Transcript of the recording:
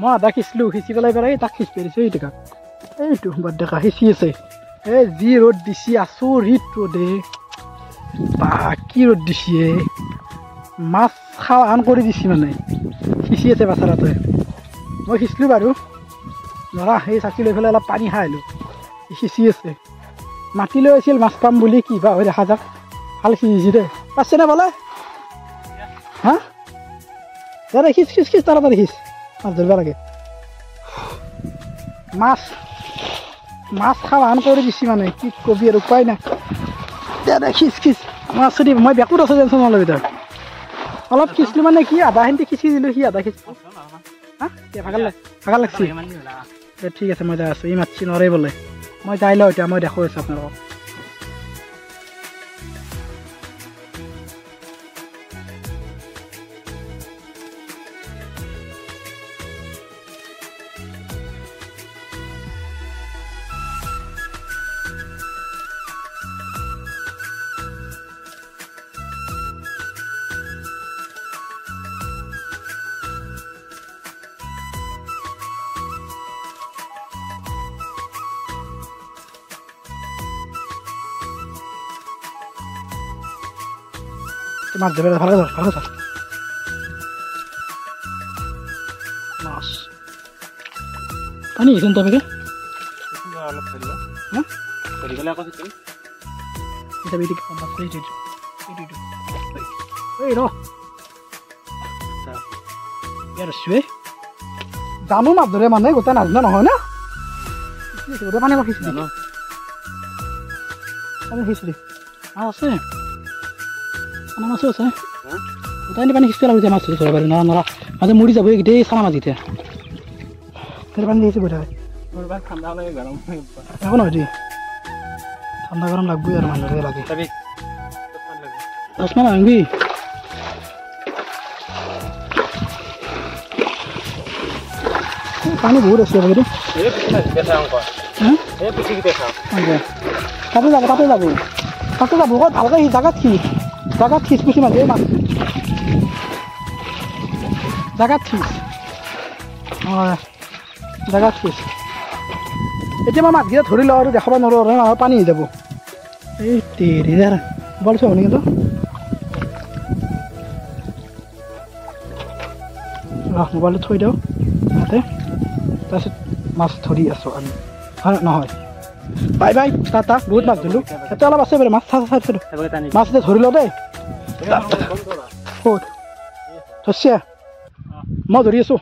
মই আদা খিচলো খিচি পেলাই পেলাই তাক খিচ পেৰিছো এইটো এইটো বাদ দেখা খিচি আছে এই যি ৰ'দ দিছি আচৰিত ৰ'দে বা কি ৰ'দ দিছে মাছ খাওঁ আন কৰি দিছি মানে খিচি আছে বাচাৰাটোৱে মই খিচলো বাৰু নৰা সেই চাকি লৈ পেলাই অলপ পানী খাই আহিলোঁ খিচি আছে মাতি লৈ আছিল মাছ পাম বুলি কি বা হৈ দেখা যাওক ভাল খিচিছি দে পাইছে নে বোলে হা দাদা খিচ খিচ খিচ তাড়াতাড়ি খিচ মাছ ধৰিব লাগে মাছ মাছ খাওঁ আন কৰি দিছি মানে কি কবি আৰু উপায় নাই দাদা খিচ খিচ মাছ দি মই বেকুত আছোঁ টেনশ্যন নল'বি তই অলপ খিচলোঁ মানে কি আধা খিনিতে খিচি দিলোঁ সি আধা খিচলোঁ হা ভাগৰ লাগছি ঠিক আছে মই যাই আছোঁ ই মাতছি নৰে বোলে মই যাই লওঁ এতিয়া মই দেখুৱাই আছোঁ আপোনালোকক মাছ ধরে ভালো ধর মাছ পানি এখান তবে জানো মাছ ধরে মানে গোটেই নাজানো নহয় না পানী খিচিৰি আছে মাছো আছে গোটেই পানী খিচি পেলাব মাছ ধৰি ধৰিব পাৰি নৰা নৰা মাজে মৰি যাব গোটেই চানা মাছ এতিয়া পানী দিছে গৈ থাকে একো নহয় দেই ঠাণ্ডা গৰম লাগবই আৰু মানুহে লাগে দহ মান আনিবি পানী বহুত আছে বাইদেউ তাতে যাব তাতে যাব তাতে যাব ক'ত ভালকৈ সি জাগাত খিচ পুচি মাছ মাছ জাগাত খিচ হয় জাগাত খিচ এতিয়া মই মাছকেইটা ধৰি লওঁ আৰু দেখাব নোৱাৰোঁ আৰু পানী হৈ যাব এই তেৰি যাৰ মোবাইল চোৱা শুনি কিন্তু মোবাইলটো থৈ দিওঁ তাতে তাৰপিছত মাছ ধৰি আছোঁ আমি হয় নহয় বাই বাই টাটা বহুত মাছ ধৰিলোঁ এতিয়া অলপ আছে বাৰু মাছ মাছ এতিয়া ধৰি লওঁ দেই ক'ত ধৰিছে মই ধৰি আছোঁ